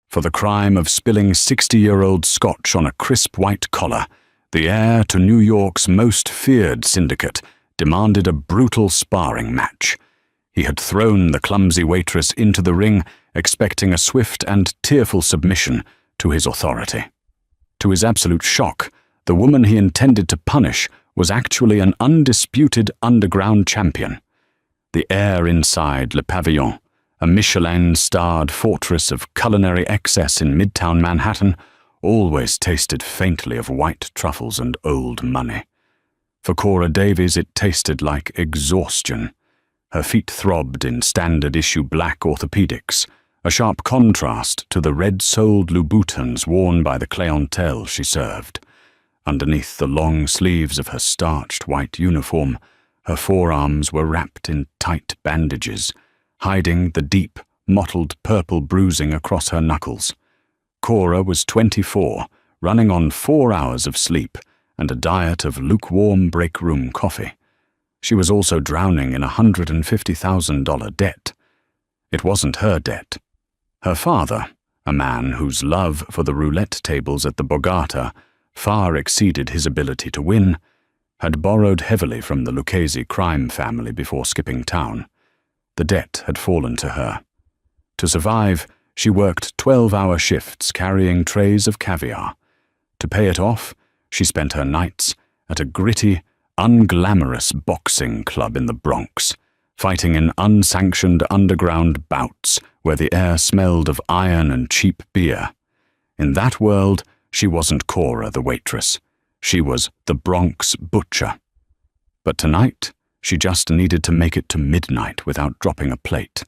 For the crime of spilling 60-year-old scotch on a crisp white collar, the heir to New York's most feared syndicate demanded a brutal sparring match. He had thrown the clumsy waitress into the ring, expecting a swift and tearful submission to his authority. To his absolute shock, the woman he intended to punish was actually an undisputed underground champion. The air inside Le Pavillon, a Michelin-starred fortress of culinary excess in Midtown Manhattan, always tasted faintly of white truffles and old money. For Cora Davies it tasted like exhaustion. Her feet throbbed in standard-issue black orthopedics, a sharp contrast to the red-soled Louboutins worn by the clientele she served. Underneath the long sleeves of her starched white uniform, her forearms were wrapped in tight bandages, hiding the deep, mottled purple bruising across her knuckles. Cora was 24, running on 4 hours of sleep and a diet of lukewarm break-room coffee. She was also drowning in a $150,000 debt. It wasn't her debt. Her father, a man whose love for the roulette tables at the Borgata far exceeded his ability to win, had borrowed heavily from the Lucchese crime family before skipping town. The debt had fallen to her. To survive, she worked 12-hour shifts carrying trays of caviar. To pay it off, she spent her nights at a gritty, unglamorous boxing club in the Bronx, fighting in unsanctioned underground bouts where the air smelled of iron and cheap beer. In that world, she wasn't Cora the waitress. She was the Bronx butcher. But tonight, she just needed to make it to midnight without dropping a plate.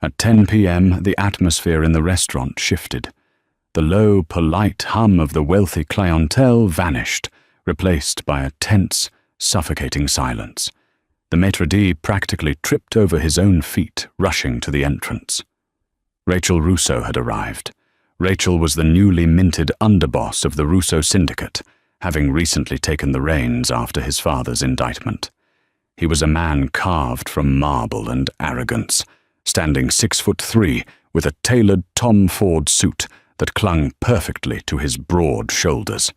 At 10 p.m., the atmosphere in the restaurant shifted. The low, polite hum of the wealthy clientele vanished, replaced by a tense, suffocating silence. The maitre d' practically tripped over his own feet, rushing to the entrance. Rachel Russo had arrived. Rachel was the newly minted underboss of the Russo syndicate, having recently taken the reins after his father's indictment. He was a man carved from marble and arrogance, standing 6'3" with a tailored Tom Ford suit that clung perfectly to his broad shoulders.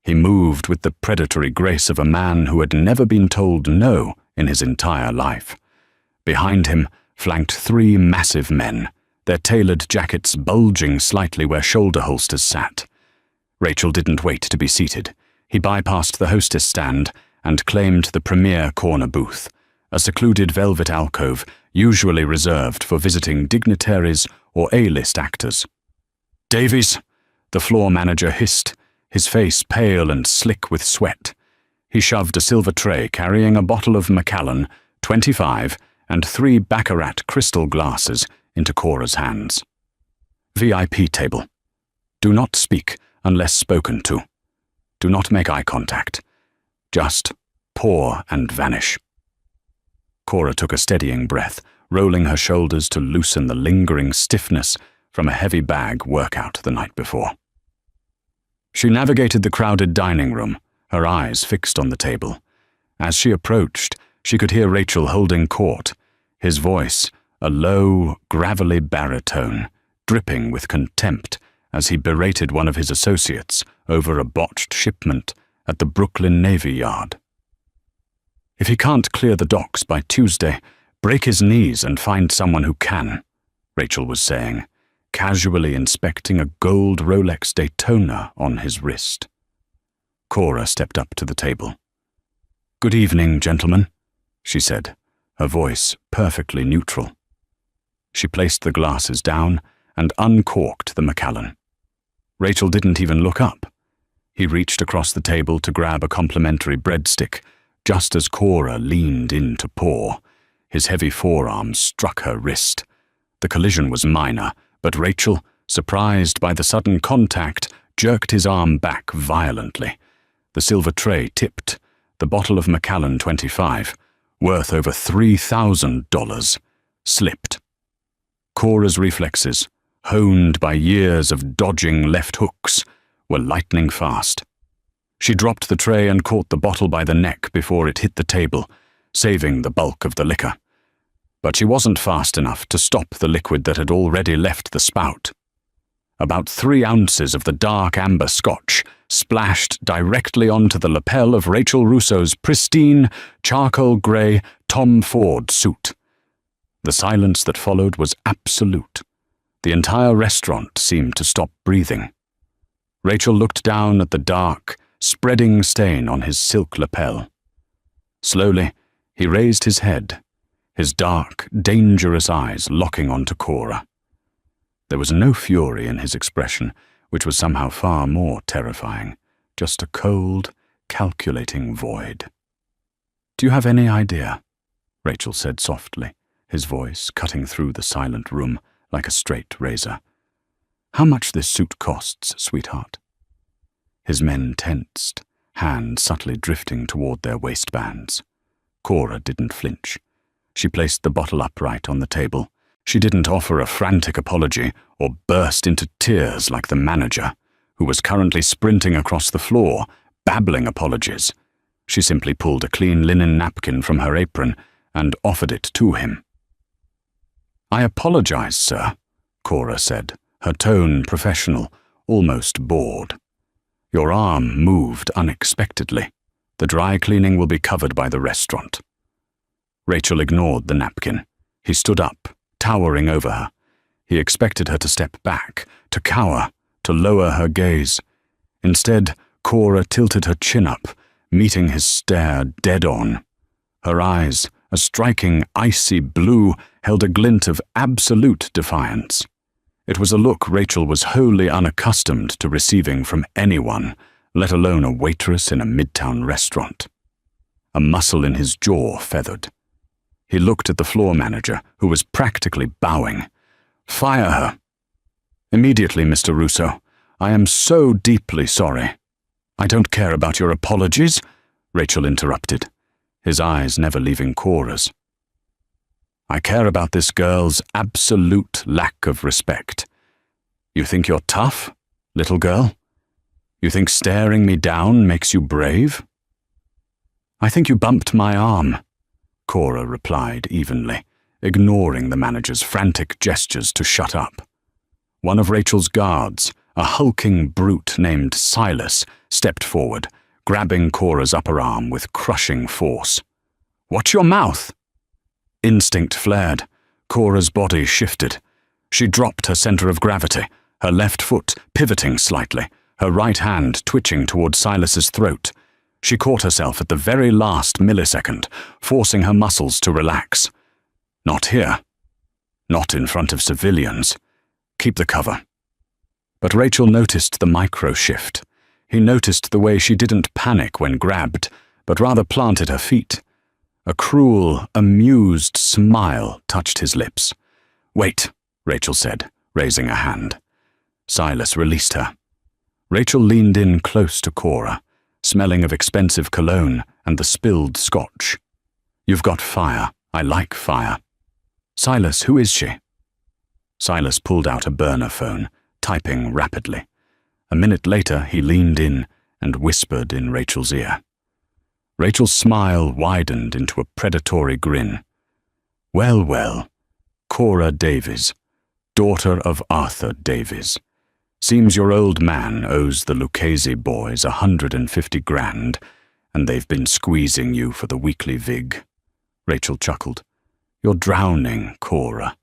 He moved with the predatory grace of a man who had never been told no in his entire life. Behind him flanked 3 massive men, their tailored jackets bulging slightly where shoulder holsters sat. Rachel didn't wait to be seated. He bypassed the hostess stand and claimed the premier corner booth, a secluded velvet alcove usually reserved for visiting dignitaries or A-list actors. "Davies," the floor manager hissed, his face pale and slick with sweat. He shoved a silver tray carrying a bottle of Macallan, 25, and 3 Baccarat crystal glasses into Cora's hands. "VIP table. Do not speak unless spoken to. Do not make eye contact. Just pour and vanish." Cora took a steadying breath, rolling her shoulders to loosen the lingering stiffness from a heavy bag workout the night before. She navigated the crowded dining room, her eyes fixed on the table. As she approached, she could hear Rachel holding court, his voice, a low, gravelly baritone, dripping with contempt as he berated one of his associates over a botched shipment at the Brooklyn Navy Yard. "If he can't clear the docks by Tuesday, break his knees and find someone who can," Rachel was saying, casually inspecting a gold Rolex Daytona on his wrist. Cora stepped up to the table. "Good evening, gentlemen," she said, her voice perfectly neutral. She placed the glasses down and uncorked the Macallan. Rachel didn't even look up. He reached across the table to grab a complimentary breadstick, just as Cora leaned in to pour. His heavy forearm struck her wrist. The collision was minor, but Rachel, surprised by the sudden contact, jerked his arm back violently. The silver tray tipped, the bottle of Macallan 25, worth over $3,000, slipped. Cora's reflexes, honed by years of dodging left hooks, were lightning fast. She dropped the tray and caught the bottle by the neck before it hit the table, saving the bulk of the liquor. but she wasn't fast enough to stop the liquid that had already left the spout. About 3 ounces of the dark amber scotch splashed directly onto the lapel of Rachel Russo's pristine, charcoal-grey Tom Ford suit. The silence that followed was absolute. The entire restaurant seemed to stop breathing. Rachel looked down at the dark, spreading stain on his silk lapel. Slowly, he raised his head, his dark, dangerous eyes locking onto Cora. There was no fury in his expression, which was somehow far more terrifying, just a cold, calculating void. "Do you have any idea?" Rachel said softly, his voice cutting through the silent room like a straight razor. "How much this suit costs, sweetheart?" His men tensed, hands subtly drifting toward their waistbands. Cora didn't flinch. She placed the bottle upright on the table. She didn't offer a frantic apology or burst into tears like the manager, who was currently sprinting across the floor, babbling apologies. She simply pulled a clean linen napkin from her apron and offered it to him. "I apologize, sir," Cora said, her tone professional, almost bored. "Your arm moved unexpectedly. The dry cleaning will be covered by the restaurant." Rachel ignored the napkin. He stood up, towering over her. He expected her to step back, to cower, to lower her gaze. Instead, Cora tilted her chin up, meeting his stare dead on. Her eyes, a striking icy blue, held a glint of absolute defiance. It was a look Rachel was wholly unaccustomed to receiving from anyone, let alone a waitress in a midtown restaurant. A muscle in his jaw feathered. He looked at the floor manager, who was practically bowing. "Fire her." "Immediately, Mr. Russo. I am so deeply sorry." "I don't care about your apologies," Rachel interrupted, his eyes never leaving Cora's. "I care about this girl's absolute lack of respect. You think you're tough, little girl? You think staring me down makes you brave?" "I think you bumped my arm," Cora replied evenly, ignoring the manager's frantic gestures to shut up. One of Rachel's guards, a hulking brute named Silas, stepped forward, grabbing Cora's upper arm with crushing force. "Watch your mouth!" Instinct flared. Cora's body shifted. She dropped her center of gravity, her left foot pivoting slightly, her right hand twitching toward Silas's throat. She caught herself at the very last millisecond, forcing her muscles to relax. Not here. Not in front of civilians. Keep the cover. But Rachel noticed the micro-shift. He noticed the way she didn't panic when grabbed, but rather planted her feet. A cruel, amused smile touched his lips. "Wait," Rachel said, raising a hand. Silas released her. Rachel leaned in close to Cora, smelling of expensive cologne and the spilled scotch. "You've got fire. I like fire." "Silas, who is she?" Silas pulled out a burner phone, typing rapidly. A minute later, he leaned in and whispered in Rachel's ear. Rachel's smile widened into a predatory grin. "Well, well, Cora Davies, daughter of Arthur Davies. Seems your old man owes the Lucchese boys 150 grand, and they've been squeezing you for the weekly vig." Rachel chuckled. "You're drowning, Cora,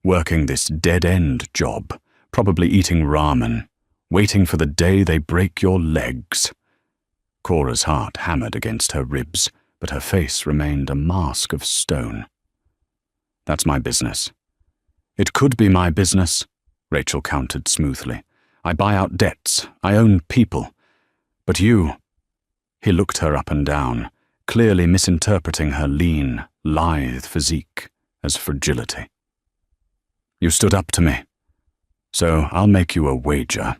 working this dead-end job, probably eating ramen, waiting for the day they break your legs." Cora's heart hammered against her ribs, but her face remained a mask of stone. "That's my business." "It could be my business," Rachel countered smoothly. "I buy out debts. I own people. But you—" He looked her up and down, clearly misinterpreting her lean, lithe physique as fragility. "You stood up to me. So I'll make you a wager,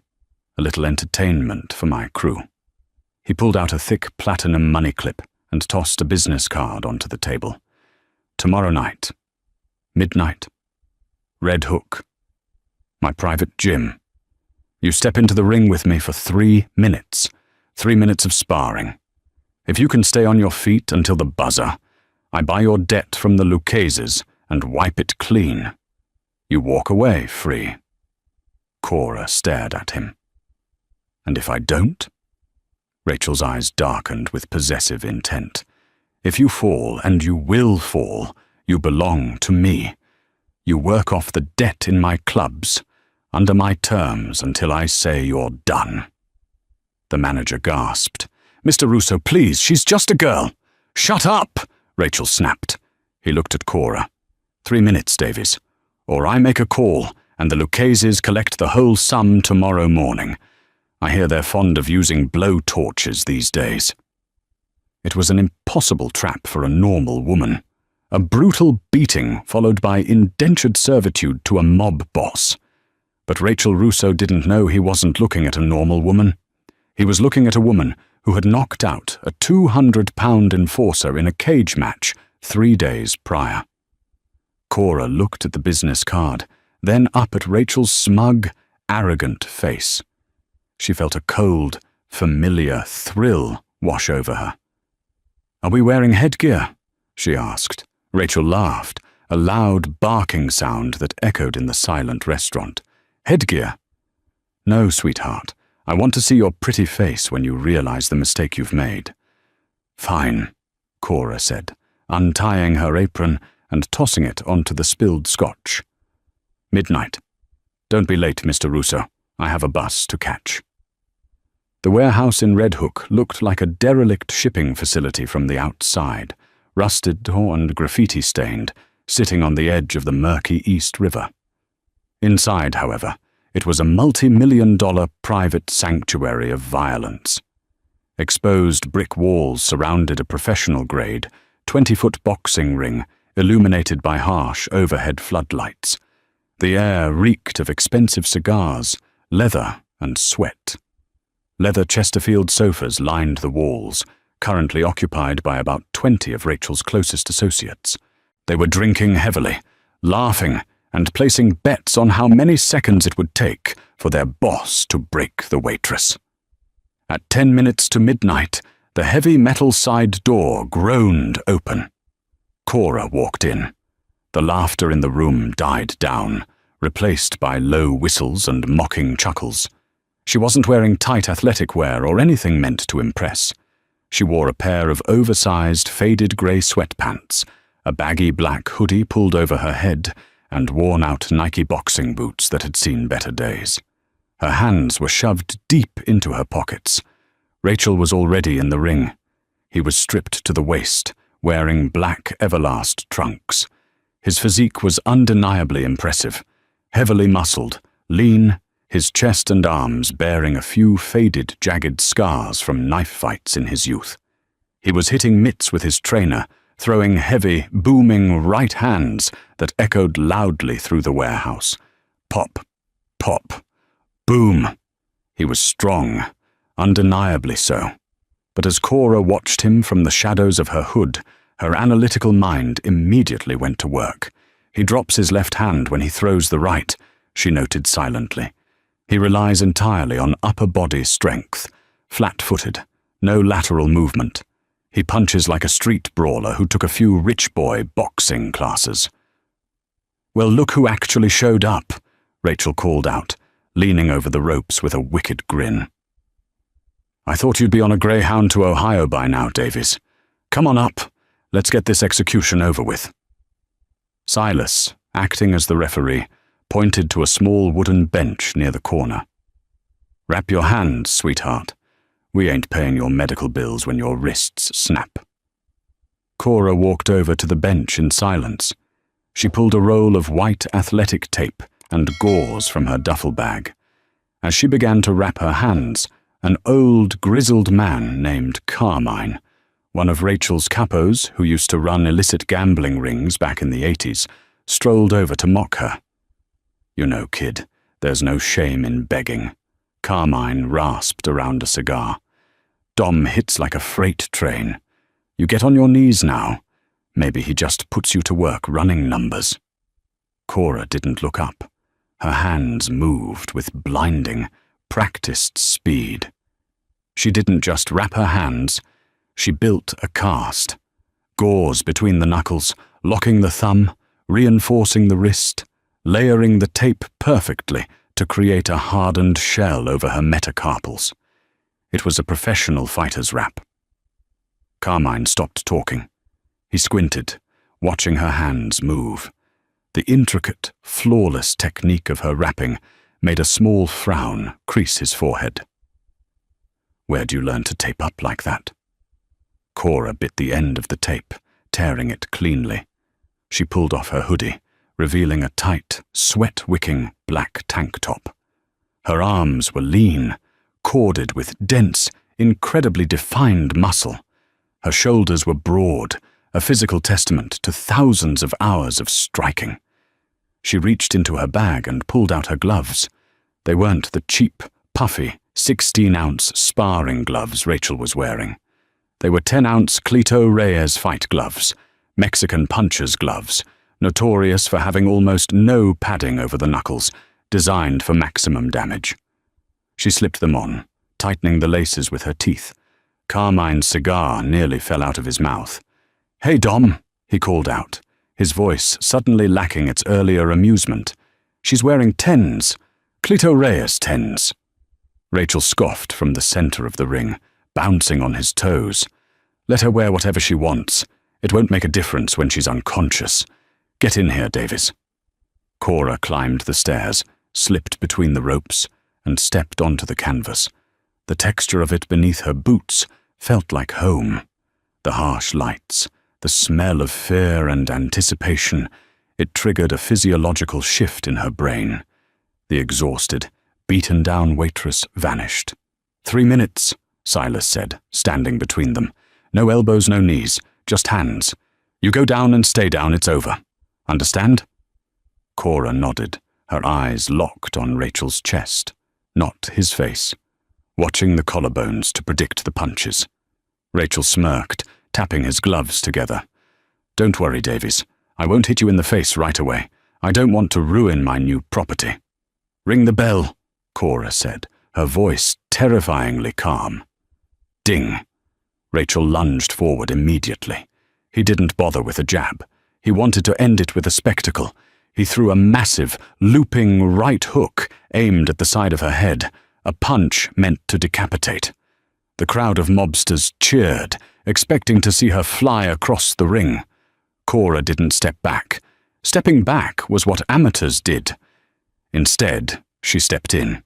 a little entertainment for my crew." He pulled out a thick platinum money clip and tossed a business card onto the table. "Tomorrow night. Midnight. Red Hook. My private gym. You step into the ring with me for 3 minutes. 3 minutes of sparring. If you can stay on your feet until the buzzer, I buy your debt from the Luccheses and wipe it clean. You walk away free. Cora stared at him. And if I don't? Rachel's eyes darkened with possessive intent. If you fall, and you will fall, you belong to me. You work off the debt in my clubs, under my terms until I say you're done. The manager gasped. Mr. Russo, please, she's just a girl. Shut up, Rachel snapped. He looked at Cora. 3 minutes, Davies. Or I make a call, and the Luccheses collect the whole sum tomorrow morning. I hear they're fond of using blow torches these days. It was an impossible trap for a normal woman. A brutal beating followed by indentured servitude to a mob boss. But Rachel Russo didn't know he wasn't looking at a normal woman. He was looking at a woman who had knocked out a 200-pound enforcer in a cage match 3 days prior. Cora looked at the business card, then up at Rachel's smug, arrogant face. She felt a cold, familiar thrill wash over her. "Are we wearing headgear?" she asked. Rachel laughed, a loud barking sound that echoed in the silent restaurant. "Headgear?" "No, sweetheart. I want to see your pretty face when you realize the mistake you've made." "Fine," Cora said, untying her apron and tossing it onto the spilled scotch. "Midnight. Don't be late, Mr. Russo. I have a bus to catch." The warehouse in Red Hook looked like a derelict shipping facility from the outside, rusted and graffiti-stained, sitting on the edge of the murky East River. Inside, however, it was a multi-million-dollar private sanctuary of violence. Exposed brick walls surrounded a professional-grade, 20-foot boxing ring illuminated by harsh overhead floodlights. The air reeked of expensive cigars, leather, and sweat. Leather Chesterfield sofas lined the walls, currently occupied by about 20 of Rachel's closest associates. They were drinking heavily, laughing, and placing bets on how many seconds it would take for their boss to break the waitress. At 10 minutes to midnight, the heavy metal side door groaned open. Cora walked in. The laughter in the room died down, replaced by low whistles and mocking chuckles. She wasn't wearing tight athletic wear or anything meant to impress. She wore a pair of oversized, faded grey sweatpants, a baggy black hoodie pulled over her head, and worn-out Nike boxing boots that had seen better days. Her hands were shoved deep into her pockets. Rachel was already in the ring. He was stripped to the waist, wearing black Everlast trunks. His physique was undeniably impressive, heavily muscled, lean, his chest and arms bearing a few faded, jagged scars from knife fights in his youth. He was hitting mitts with his trainer, throwing heavy, booming right hands that echoed loudly through the warehouse. Pop, pop, boom. He was strong, undeniably so. But as Cora watched him from the shadows of her hood, her analytical mind immediately went to work. He drops his left hand when he throws the right, she noted silently. He relies entirely on upper body strength, flat-footed, no lateral movement. He punches like a street brawler who took a few rich boy boxing classes. "Well, look who actually showed up," Rachel called out, leaning over the ropes with a wicked grin. "I thought you'd be on a Greyhound to Ohio by now, Davies. Come on up. Let's get this execution over with." Silas, acting as the referee, pointed to a small wooden bench near the corner. "Wrap your hands, sweetheart. We ain't paying your medical bills when your wrists snap." Cora walked over to the bench in silence. She pulled a roll of white athletic tape and gauze from her duffel bag. As she began to wrap her hands, an old, grizzled man named Carmine, one of Rachel's capos who used to run illicit gambling rings back in the 80s, strolled over to mock her. "You know, kid, there's no shame in begging," Carmine rasped around a cigar. "Dom hits like a freight train. You get on your knees now. Maybe he just puts you to work running numbers." Cora didn't look up. Her hands moved with blinding, practiced speed. She didn't just wrap her hands, she built a cast. Gauze between the knuckles, locking the thumb, reinforcing the wrist, layering the tape perfectly to create a hardened shell over her metacarpals. It was a professional fighter's wrap. Carmine stopped talking. He squinted, watching her hands move. The intricate, flawless technique of her wrapping made a small frown crease his forehead. "Where do you learn to tape up like that?" Cora bit the end of the tape, tearing it cleanly. She pulled off her hoodie, revealing a tight, sweat-wicking black tank top. Her arms were lean, corded with dense, incredibly defined muscle. Her shoulders were broad, a physical testament to thousands of hours of striking. She reached into her bag and pulled out her gloves. They weren't the cheap, puffy, 16-ounce sparring gloves Rachel was wearing. They were 10-ounce Cleto Reyes fight gloves, Mexican puncher's gloves, notorious for having almost no padding over the knuckles, designed for maximum damage. She slipped them on, tightening the laces with her teeth. Carmine's cigar nearly fell out of his mouth. "Hey, Dom," he called out, his voice suddenly lacking its earlier amusement. "She's wearing 10s, Cleto Reyes 10s. Rachel scoffed from the center of the ring, bouncing on his toes. "Let her wear whatever she wants. It won't make a difference when she's unconscious. Get in here, Davies." Cora climbed the stairs, slipped between the ropes, and stepped onto the canvas. The texture of it beneath her boots felt like home. The harsh lights, the smell of fear and anticipation, it triggered a physiological shift in her brain. The exhausted, beaten-down waitress vanished. 3 minutes, Silas said, standing between them. "No elbows, no knees, just hands. You go down and stay down, it's over. Understand?" Cora nodded, her eyes locked on Rachel's chest, not his face, watching the collarbones to predict the punches. Rachel smirked, tapping his gloves together. "Don't worry, Davies. I won't hit you in the face right away. I don't want to ruin my new property." "Ring the bell," Cora said, her voice terrifyingly calm. Ding. Rachel lunged forward immediately. He didn't bother with a jab. He wanted to end it with a spectacle. He threw a massive, looping right hook aimed at the side of her head, a punch meant to decapitate. The crowd of mobsters cheered, expecting to see her fly across the ring. Cora didn't step back. Stepping back was what amateurs did. Instead, she stepped in.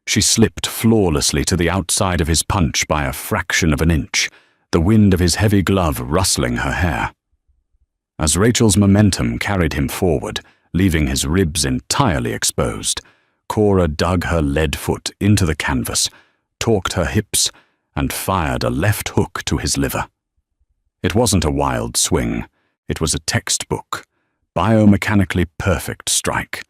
She slipped flawlessly to the outside of his punch by a fraction of an inch, the wind of his heavy glove rustling her hair. As Rachel's momentum carried him forward, leaving his ribs entirely exposed, Cora dug her lead foot into the canvas, torqued her hips, and fired a left hook to his liver. It wasn't a wild swing. It was a textbook, biomechanically perfect strike.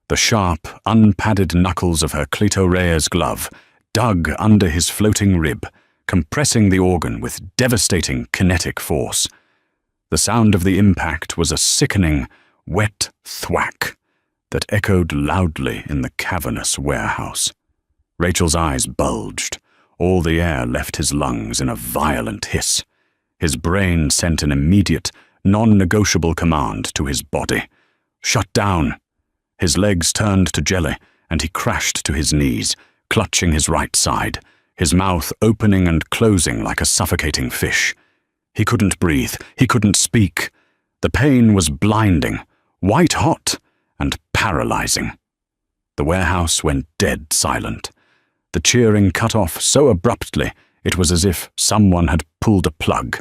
The sharp, unpadded knuckles of her Cleto Reyes glove dug under his floating rib, compressing the organ with devastating kinetic force. The sound of the impact was a sickening, wet thwack that echoed loudly in the cavernous warehouse. Rachel's eyes bulged. All the air left his lungs in a violent hiss. His brain sent an immediate, non-negotiable command to his body. "Shut down!" His legs turned to jelly, and he crashed to his knees, clutching his right side, his mouth opening and closing like a suffocating fish. He couldn't breathe. He couldn't speak. The pain was blinding, white-hot, and paralyzing. The warehouse went dead silent. The cheering cut off so abruptly it was as if someone had pulled a plug.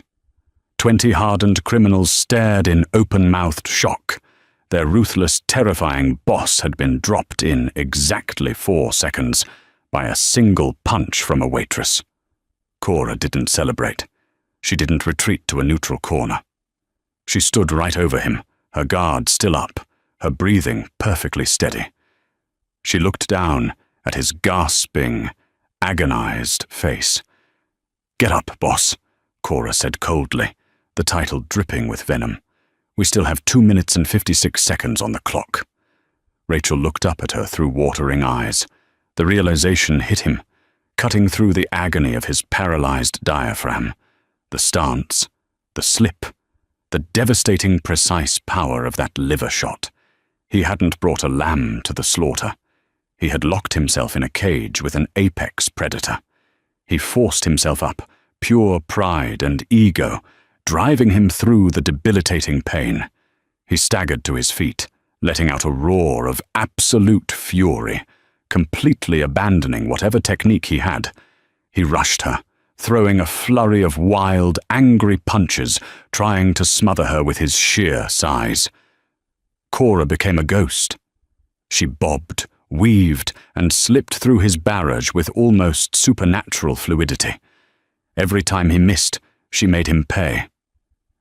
20 hardened criminals stared in open-mouthed shock. Their ruthless, terrifying boss had been dropped in exactly 4 seconds by a single punch from a waitress. Cora didn't celebrate. She didn't retreat to a neutral corner. She stood right over him, her guard still up, her breathing perfectly steady. She looked down at his gasping, agonized face. "Get up, boss," Cora said coldly, the title dripping with venom. "We still have 2 minutes and 56 seconds on the clock." Rachel looked up at her through watering eyes. The realization hit him, cutting through the agony of his paralyzed diaphragm. The stance, the slip, The devastating precise power of that liver shot. He hadn't brought a lamb to the slaughter. He had locked himself in a cage with an apex predator. He forced himself up, pure pride and ego, driving him through the debilitating pain. He staggered to his feet, letting out a roar of absolute fury, completely abandoning whatever technique he had. He rushed her, throwing a flurry of wild, angry punches, trying to smother her with his sheer size. Cora became a ghost. She bobbed, weaved, and slipped through his barrage with almost supernatural fluidity. Every time he missed, she made him pay.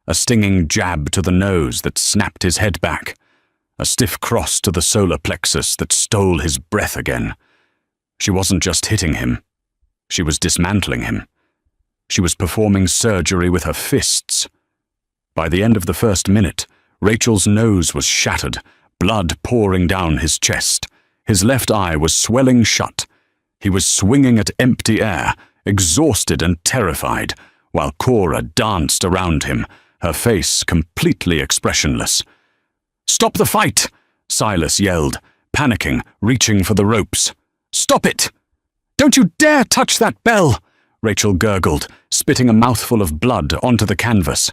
A stinging jab to the nose that snapped his head back. A stiff cross to the solar plexus that stole his breath again. She wasn't just hitting him. She was dismantling him. She was performing surgery with her fists. By the end of the first minute, Rachel's nose was shattered, blood pouring down his chest. His left eye was swelling shut. He was swinging at empty air, exhausted and terrified, while Cora danced around him, her face completely expressionless. "Stop the fight!" Silas yelled, panicking, reaching for the ropes. "Stop it! Don't you dare touch that bell!" Rachel gurgled, spitting a mouthful of blood onto the canvas.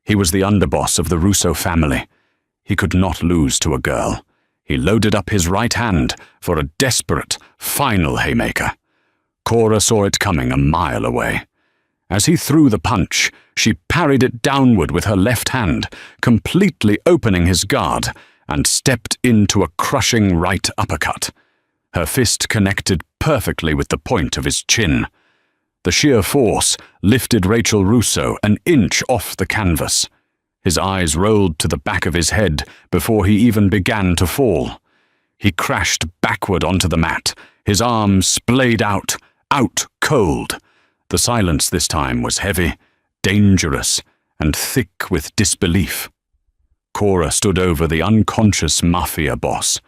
He was the underboss of the Russo family. He could not lose to a girl. He loaded up his right hand for a desperate, final haymaker. Cora saw it coming a mile away. As he threw the punch, she parried it downward with her left hand, completely opening his guard, and stepped into a crushing right uppercut. Her fist connected perfectly with the point of his chin. The sheer force lifted Rachel Russo an inch off the canvas. His eyes rolled to the back of his head before he even began to fall. He crashed backward onto the mat, his arms splayed out cold. The silence this time was heavy, dangerous, and thick with disbelief. Cora stood over the unconscious Mafia boss.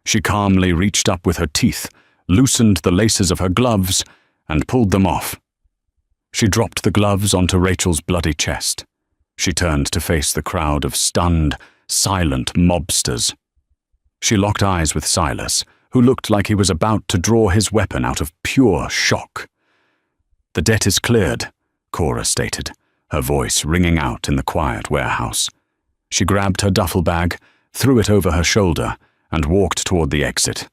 She calmly reached up with her teeth, loosened the laces of her gloves, and pulled them off. She dropped the gloves onto Rachel's bloody chest. She turned to face the crowd of stunned, silent mobsters. She locked eyes with Silas, who looked like he was about to draw his weapon out of pure shock. "The debt is cleared," Cora stated, her voice ringing out in the quiet warehouse. She grabbed her duffel bag, threw it over her shoulder, and walked toward the exit,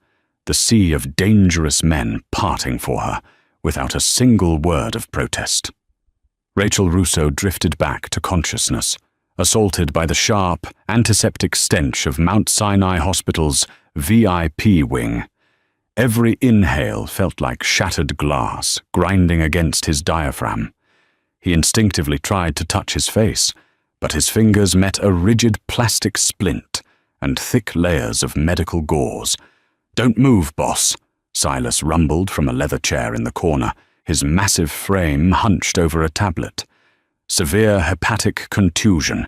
the sea of dangerous men parting for her, without a single word of protest. Rachel Russo drifted back to consciousness, assaulted by the sharp, antiseptic stench of Mount Sinai Hospital's VIP wing. Every inhale felt like shattered glass grinding against his diaphragm. He instinctively tried to touch his face, but his fingers met a rigid plastic splint and thick layers of medical gauze. "Don't move, boss," Silas rumbled from a leather chair in the corner, his massive frame hunched over a tablet. Severe hepatic contusion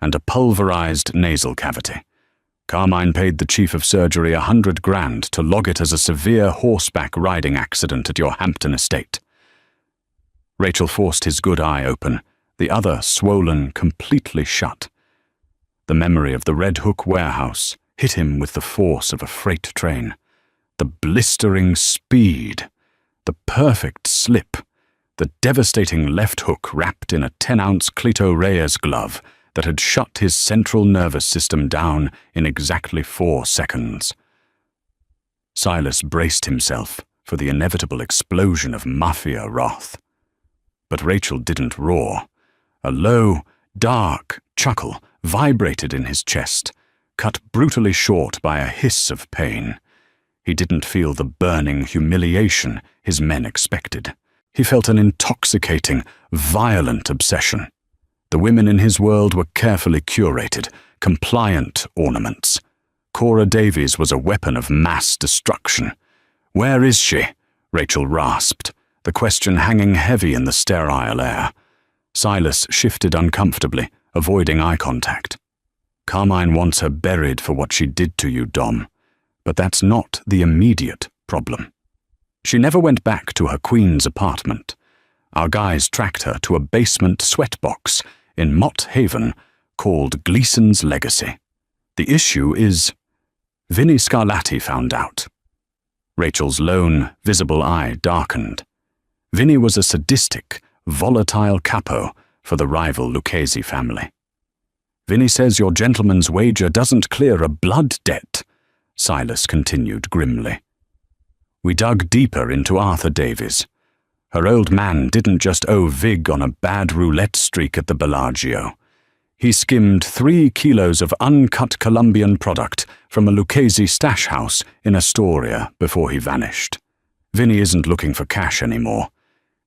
and a pulverized nasal cavity. Carmine paid the chief of surgery $100,000 to log it as a severe horseback riding accident at your Hampton estate. Rachel forced his good eye open, the other swollen completely shut. The memory of the Red Hook warehouse hit him with the force of a freight train. The blistering speed, the perfect slip, the devastating left hook wrapped in a 10-ounce Clito Reyes glove that had shut his central nervous system down in exactly 4 seconds. Silas braced himself for the inevitable explosion of Mafia wrath. But Rachel didn't roar. A low, dark chuckle vibrated in his chest, cut brutally short by a hiss of pain. He didn't feel the burning humiliation his men expected. He felt an intoxicating, violent obsession. The women in his world were carefully curated, compliant ornaments. Cora Davies was a weapon of mass destruction. "Where is she?" Rachel rasped, the question hanging heavy in the sterile air. Silas shifted uncomfortably, avoiding eye contact. "Carmine wants her buried for what she did to you, Dom. But that's not the immediate problem. She never went back to her Queen's apartment. Our guys tracked her to a basement sweatbox in Mott Haven, called Gleason's Legacy. The issue is Vinnie Scarlatti found out. Rachel's lone, visible eye darkened. Vinnie was a sadistic, volatile capo for the rival Lucchese family. Vinnie says your gentleman's wager doesn't clear a blood debt, Silas continued grimly. We dug deeper into Arthur Davies. Her old man didn't just owe Vig on a bad roulette streak at the Bellagio. He skimmed 3 kilos of uncut Colombian product from a Lucchese stash house in Astoria before he vanished. Vinnie isn't looking for cash anymore.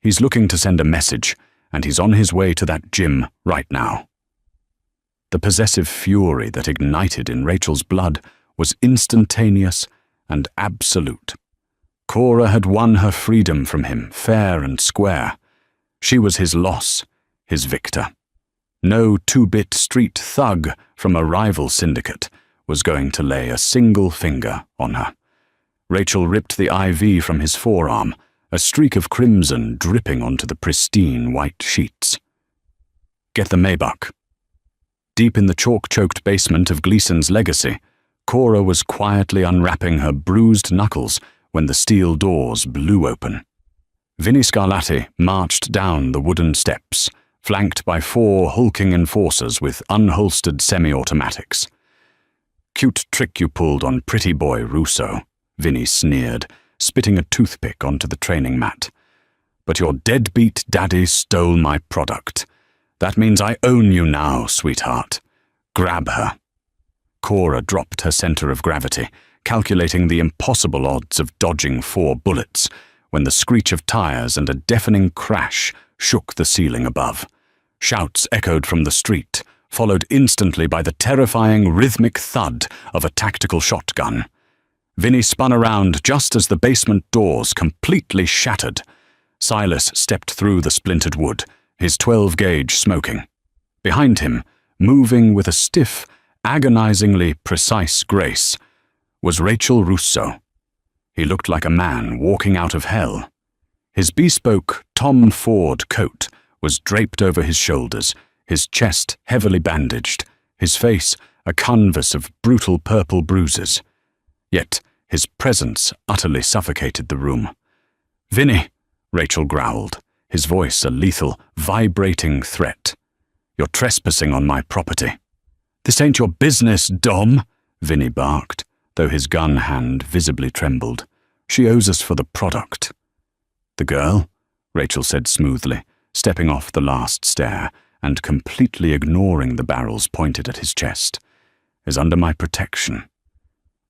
He's looking to send a message, and he's on his way to that gym right now. The possessive fury that ignited in Rachel's blood was instantaneous and absolute. Cora had won her freedom from him, fair and square. She was his loss, his victor. No two-bit street thug from a rival syndicate was going to lay a single finger on her. Rachel ripped the IV from his forearm, a streak of crimson dripping onto the pristine white sheets. Get the Maybach. Deep in the chalk-choked basement of Gleason's Legacy, Cora was quietly unwrapping her bruised knuckles when the steel doors blew open. Vinnie Scarlatti marched down the wooden steps, flanked by 4 hulking enforcers with unholstered semi-automatics. Cute trick you pulled on pretty boy Russo, Vinnie sneered, spitting a toothpick onto the training mat. But your deadbeat daddy stole my product. That means I own you now, sweetheart. Grab her. Cora dropped her center of gravity, calculating the impossible odds of dodging 4 bullets, when the screech of tires and a deafening crash shook the ceiling above. Shouts echoed from the street, followed instantly by the terrifying rhythmic thud of a tactical shotgun. Vinnie spun around just as the basement doors completely shattered. Silas stepped through the splintered wood, his 12-gauge smoking. Behind him, moving with a stiff, agonizingly precise grace, was Rachel Russo. He looked like a man walking out of hell. His bespoke Tom Ford coat was draped over his shoulders, his chest heavily bandaged, his face a canvas of brutal purple bruises. Yet his presence utterly suffocated the room. "Vinnie," Rachel growled, his voice a lethal, vibrating threat. "You're trespassing on my property." "This ain't your business, Dom," Vinnie barked, though his gun hand visibly trembled. "She owes us for the product." "The girl," Rachel said smoothly, stepping off the last stair and completely ignoring the barrels pointed at his chest, "is under my protection.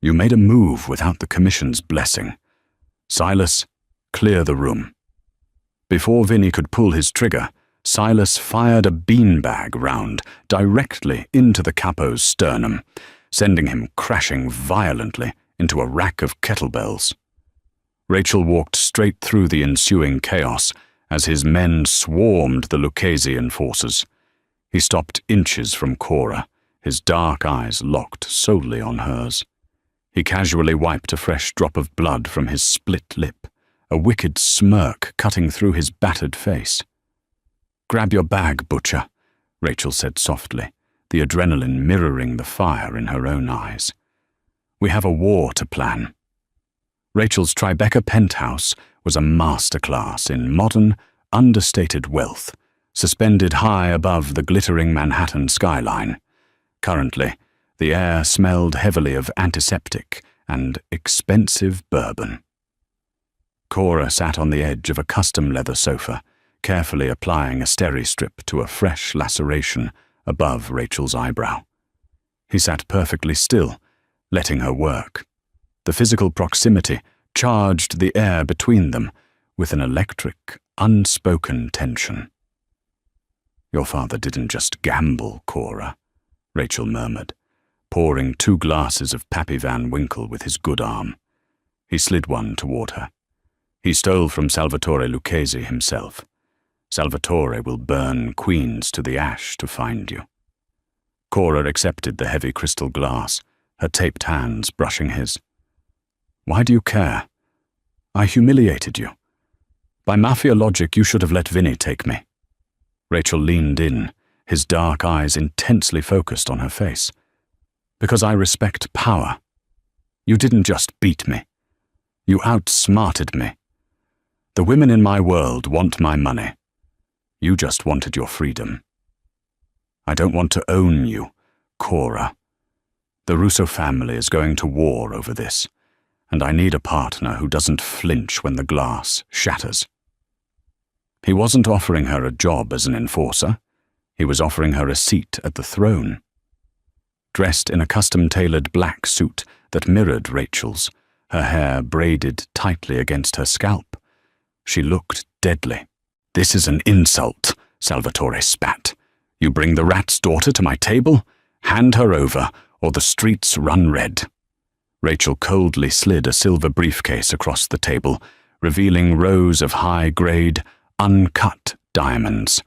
You made a move without the Commission's blessing. Silas, clear the room." Before Vinnie could pull his trigger, Silas fired a beanbag round directly into the capo's sternum, sending him crashing violently into a rack of kettlebells. Rachel walked straight through the ensuing chaos as his men swarmed the Lucchese enforcers. He stopped inches from Cora, his dark eyes locked solely on hers. He casually wiped a fresh drop of blood from his split lip, a wicked smirk cutting through his battered face. "Grab your bag, Butcher," Rachel said softly, the adrenaline mirroring the fire in her own eyes. "We have a war to plan." Rachel's Tribeca penthouse was a masterclass in modern, understated wealth, suspended high above the glittering Manhattan skyline. Currently, the air smelled heavily of antiseptic and expensive bourbon. Cora sat on the edge of a custom leather sofa, carefully applying a steri-strip to a fresh laceration above Rachel's eyebrow. He sat perfectly still, letting her work. The physical proximity charged the air between them with an electric, unspoken tension. "Your father didn't just gamble, Cora," Rachel murmured, pouring 2 glasses of Pappy Van Winkle with his good arm. He slid one toward her. "He stole from Salvatore Lucchese himself. Salvatore will burn Queens to the ash to find you." Cora accepted the heavy crystal glass, her taped hands brushing his. "Why do you care? I humiliated you. By Mafia logic, you should have let Vinnie take me." Rachel leaned in, his dark eyes intensely focused on her face. "Because I respect power. You didn't just beat me. You outsmarted me. The women in my world want my money. You just wanted your freedom. I don't want to own you, Cora. The Russo family is going to war over this, and I need a partner who doesn't flinch when the glass shatters." He wasn't offering her a job as an enforcer. He was offering her a seat at the throne. Dressed in a custom-tailored black suit that mirrored Rachel's, her hair braided tightly against her scalp, she looked deadly. "This is an insult," Salvatore spat. "You bring the rat's daughter to my table? Hand her over, or the streets run red." Rachel coldly slid a silver briefcase across the table, revealing rows of high-grade, uncut diamonds.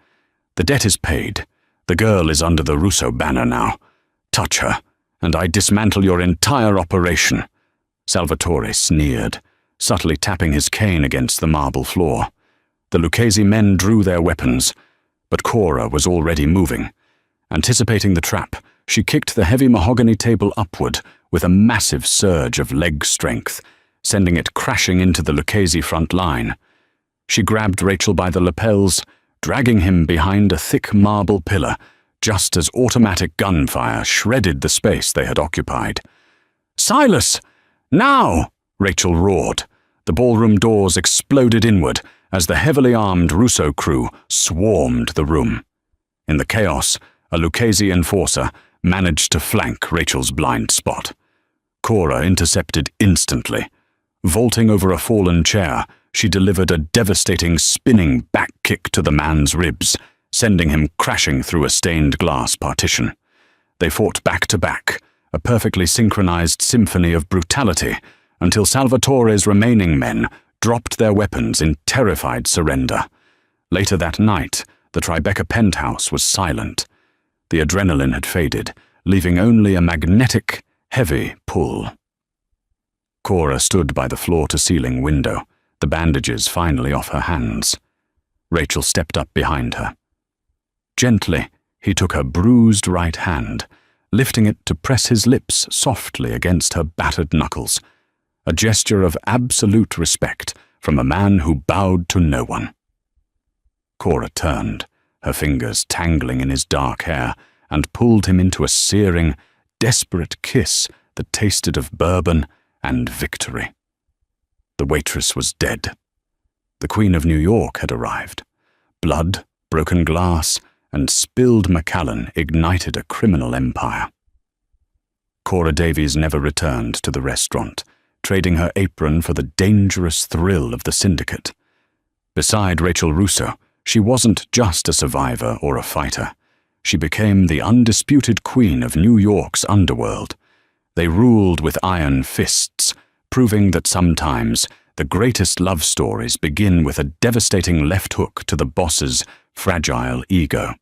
"The debt is paid. The girl is under the Russo banner now. Touch her, and I dismantle your entire operation." Salvatore sneered, subtly tapping his cane against the marble floor. The Lucchese men drew their weapons, but Cora was already moving. Anticipating the trap, she kicked the heavy mahogany table upward with a massive surge of leg strength, sending it crashing into the Lucchese front line. She grabbed Rachel by the lapels, dragging him behind a thick marble pillar, just as automatic gunfire shredded the space they had occupied. "Silas! Now!" Rachel roared. The ballroom doors exploded inward as the heavily armed Russo crew swarmed the room. In the chaos, a Lucchese enforcer managed to flank Rachel's blind spot. Cora intercepted instantly. Vaulting over a fallen chair, she delivered a devastating spinning back kick to the man's ribs, sending him crashing through a stained glass partition. They fought back to back, a perfectly synchronized symphony of brutality, until Salvatore's remaining men dropped their weapons in terrified surrender. Later that night, the Tribeca penthouse was silent. The adrenaline had faded, leaving only a magnetic, heavy pull. Cora stood by the floor-to-ceiling window, the bandages finally off her hands. Rachel stepped up behind her. Gently, he took her bruised right hand, lifting it to press his lips softly against her battered knuckles, a gesture of absolute respect from a man who bowed to no one. Cora turned, her fingers tangling in his dark hair, and pulled him into a searing, desperate kiss that tasted of bourbon and victory. The waitress was dead. The Queen of New York had arrived. Blood, broken glass, and spilled Macallan ignited a criminal empire. Cora Davies never returned to the restaurant, trading her apron for the dangerous thrill of the syndicate. Beside Rachel Russo, she wasn't just a survivor or a fighter. She became the undisputed queen of New York's underworld. They ruled with iron fists, proving that sometimes the greatest love stories begin with a devastating left hook to the boss's fragile ego.